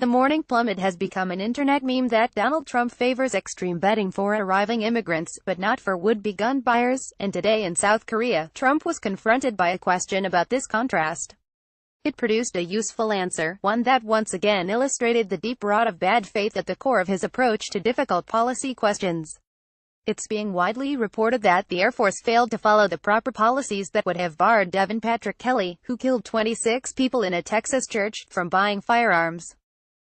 The Morning Plum It has become an internet meme that Donald Trump favors extreme vetting for arriving immigrants, but not for would-be gun buyers, and today in South Korea, Trump was confronted by a question about this contrast. It produced a useful answer, one that once again illustrated the deep rot of bad faith at the core of his approach to difficult policy questions. It's being widely reported that the Air Force failed to follow the proper policies that would have barred Devin Patrick Kelly, who killed 26 people in a Texas church, from buying firearms.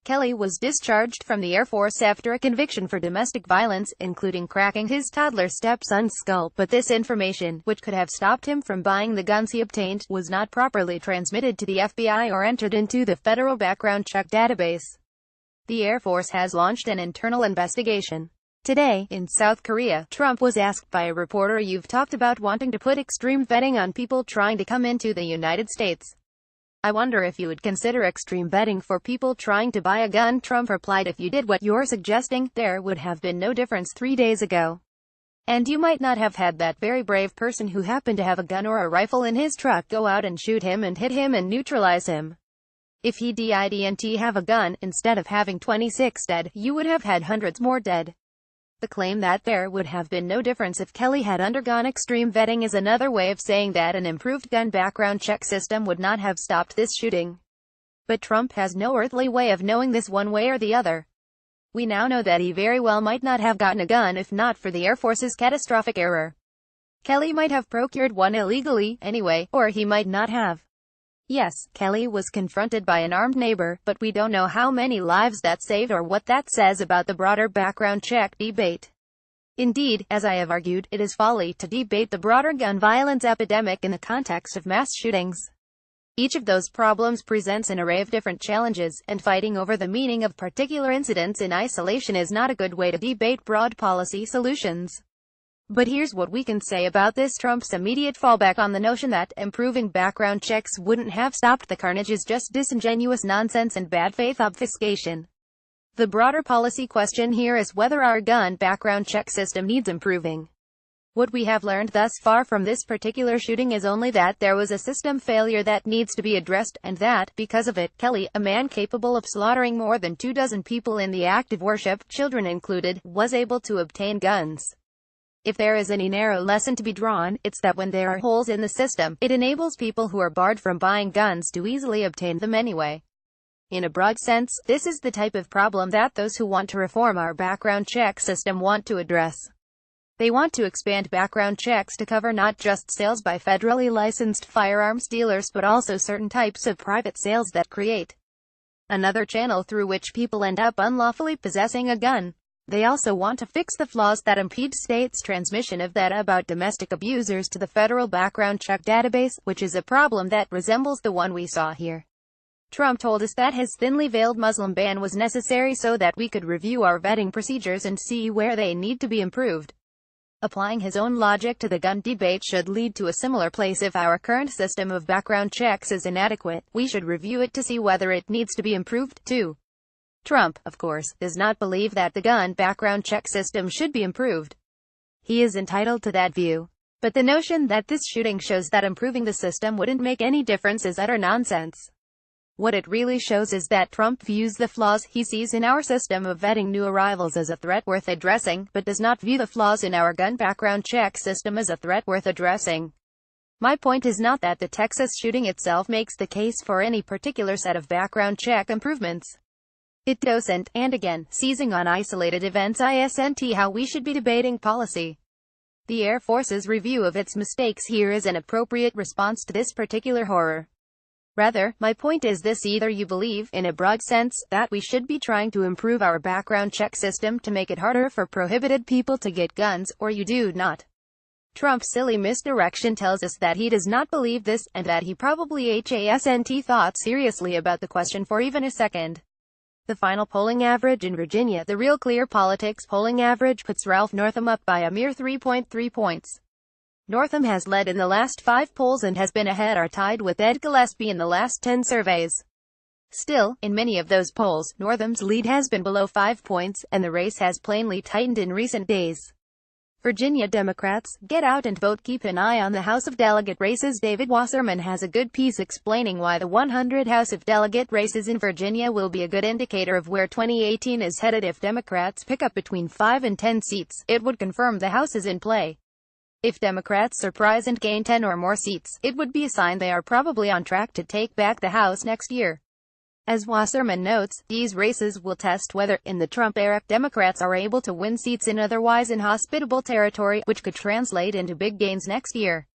Kelly was discharged from the Air Force after a conviction for domestic violence, including cracking his toddler stepson's skull, but this information, which could have stopped him from buying the guns he obtained, was not properly transmitted to the FBI or entered into the federal background check database. The Air Force has launched an internal investigation. Today, in South Korea, Trump was asked by a reporter, "You've talked about wanting to put extreme vetting on people trying to come into the United States. I wonder if you would consider extreme vetting for people trying to buy a gun." Trump replied, "If you did what you're suggesting, there would have been no difference 3 days ago. And you might not have had that very brave person who happened to have a gun or a rifle in his truck go out and shoot him and hit him and neutralize him. If he didn't have a gun, instead of having 26 dead, you would have had hundreds more dead." The claim that there would have been no difference if Kelly had undergone extreme vetting is another way of saying that an improved gun background check system would not have stopped this shooting. But Trump has no earthly way of knowing this one way or the other. We now know that he very well might not have gotten a gun if not for the Air Force's catastrophic error. Kelly might have procured one illegally, anyway, or he might not have. Yes, Kelly was confronted by an armed neighbor, but we don't know how many lives that saved or what that says about the broader background check debate. Indeed, as I have argued, it is folly to debate the broader gun violence epidemic in the context of mass shootings. Each of those problems presents an array of different challenges, and fighting over the meaning of particular incidents in isolation is not a good way to debate broad policy solutions. But here's what we can say about this: Trump's immediate fallback on the notion that improving background checks wouldn't have stopped the carnage is just disingenuous nonsense and bad faith obfuscation. The broader policy question here is whether our gun background check system needs improving. What we have learned thus far from this particular shooting is only that there was a system failure that needs to be addressed, and that, because of it, Kelly, a man capable of slaughtering more than 24 people in the act of worship, children included, was able to obtain guns. If there is any narrow lesson to be drawn, it's that when there are holes in the system, it enables people who are barred from buying guns to easily obtain them anyway. In a broad sense, this is the type of problem that those who want to reform our background check system want to address. They want to expand background checks to cover not just sales by federally licensed firearms dealers but also certain types of private sales that create another channel through which people end up unlawfully possessing a gun. They also want to fix the flaws that impede states' transmission of data about domestic abusers to the federal background check database, which is a problem that resembles the one we saw here. Trump told us that his thinly veiled Muslim ban was necessary so that we could review our vetting procedures and see where they need to be improved. Applying his own logic to the gun debate should lead to a similar place. If our current system of background checks is inadequate, we should review it to see whether it needs to be improved, too. Trump, of course, does not believe that the gun background check system should be improved. He is entitled to that view. But the notion that this shooting shows that improving the system wouldn't make any difference is utter nonsense. What it really shows is that Trump views the flaws he sees in our system of vetting new arrivals as a threat worth addressing, but does not view the flaws in our gun background check system as a threat worth addressing. My point is not that the Texas shooting itself makes the case for any particular set of background check improvements. It doesn't, and again, seizing on isolated events isn't how we should be debating policy. The Air Force's review of its mistakes here is an appropriate response to this particular horror. Rather, my point is this: either you believe, in a broad sense, that we should be trying to improve our background check system to make it harder for prohibited people to get guns, or you do not. Trump's silly misdirection tells us that he does not believe this, and that he probably hasn't thought seriously about the question for even a second. The final polling average in Virginia, the Real Clear Politics polling average, puts Ralph Northam up by a mere 3.3 points. Northam has led in the last 5 polls and has been ahead or tied with Ed Gillespie in the last 10 surveys. Still, in many of those polls, Northam's lead has been below 5 points, and the race has plainly tightened in recent days. Virginia Democrats, get out and vote. Keep an eye on the House of Delegate races. David Wasserman has a good piece explaining why the 100 House of Delegate races in Virginia will be a good indicator of where 2018 is headed. If Democrats pick up between 5 and 10 seats, it would confirm the House is in play. If Democrats surprise and gain 10 or more seats, it would be a sign they are probably on track to take back the House next year. As Wasserman notes, these races will test whether, in the Trump era, Democrats are able to win seats in otherwise inhospitable territory, which could translate into big gains next year.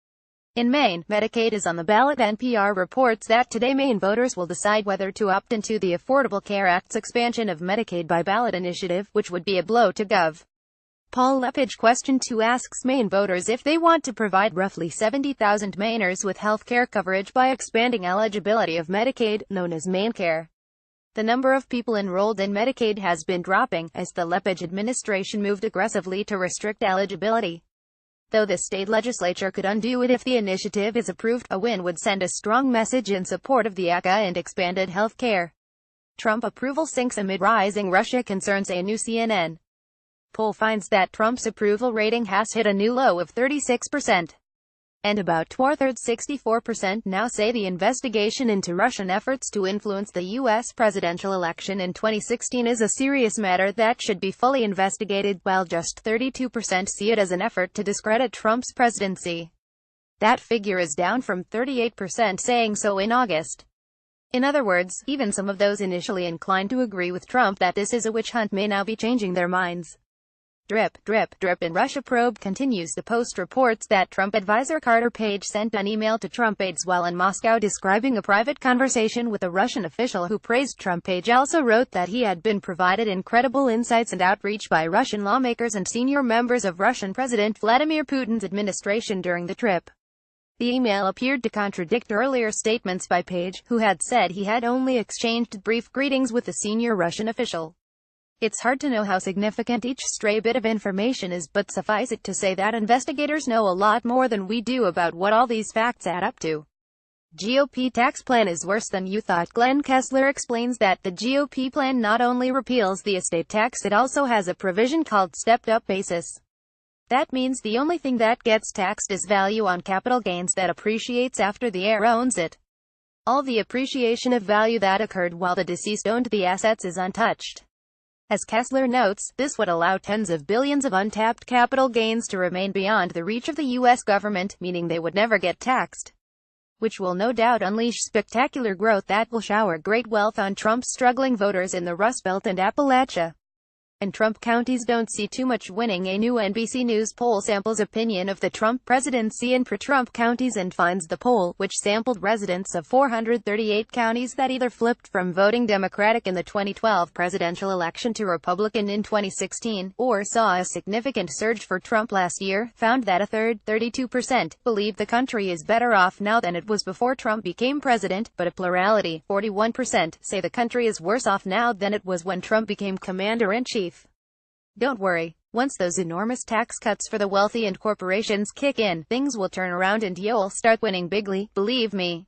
In Maine, Medicaid is on the ballot. NPR reports that today Maine voters will decide whether to opt into the Affordable Care Act's expansion of Medicaid by ballot initiative, which would be a blow to Gov. Paul Lepage Question 2 asks Maine voters if they want to provide roughly 70,000 Mainers with health care coverage by expanding eligibility of Medicaid, known as MaineCare. The number of people enrolled in Medicaid has been dropping, as the Lepage administration moved aggressively to restrict eligibility. Though the state legislature could undo it if the initiative is approved, a win would send a strong message in support of the ACA and expanded health care. Trump approval sinks amid rising Russia concerns. A new CNN poll finds that Trump's approval rating has hit a new low of 36%. And about two-thirds, 64%, now say the investigation into Russian efforts to influence the U.S. presidential election in 2016 is a serious matter that should be fully investigated, while just 32% see it as an effort to discredit Trump's presidency. That figure is down from 38% saying so in August. In other words, even some of those initially inclined to agree with Trump that this is a witch hunt may now be changing their minds. Drip, drip, drip. In Russia probe continues. The Post reports that Trump advisor Carter Page sent an email to Trump aides while in Moscow describing a private conversation with a Russian official who praised Trump. Page also wrote that he had been provided incredible insights and outreach by Russian lawmakers and senior members of Russian President Vladimir Putin's administration during the trip. The email appeared to contradict earlier statements by Page, who had said he had only exchanged brief greetings with the senior Russian official. It's hard to know how significant each stray bit of information is, but suffice it to say that investigators know a lot more than we do about what all these facts add up to. GOP tax plan is worse than you thought. Glenn Kessler explains that the GOP plan not only repeals the estate tax, it also has a provision called stepped-up basis. That means the only thing that gets taxed is value on capital gains that appreciates after the heir owns it. All the appreciation of value that occurred while the deceased owned the assets is untouched. As Kessler notes, this would allow tens of billions of untapped capital gains to remain beyond the reach of the U.S. government, meaning they would never get taxed. Which will no doubt unleash spectacular growth that will shower great wealth on Trump's struggling voters in the Rust Belt and Appalachia. And Trump counties don't see too much winning. A new NBC News poll samples opinion of the Trump presidency in pro-Trump counties and finds the poll, which sampled residents of 438 counties that either flipped from voting Democratic in the 2012 presidential election to Republican in 2016, or saw a significant surge for Trump last year, found that a third, 32%, believe the country is better off now than it was before Trump became president, but a plurality, 41%, say the country is worse off now than it was when Trump became commander-in-chief. Don't worry. Once those enormous tax cuts for the wealthy and corporations kick in, things will turn around and you'll start winning bigly, believe me.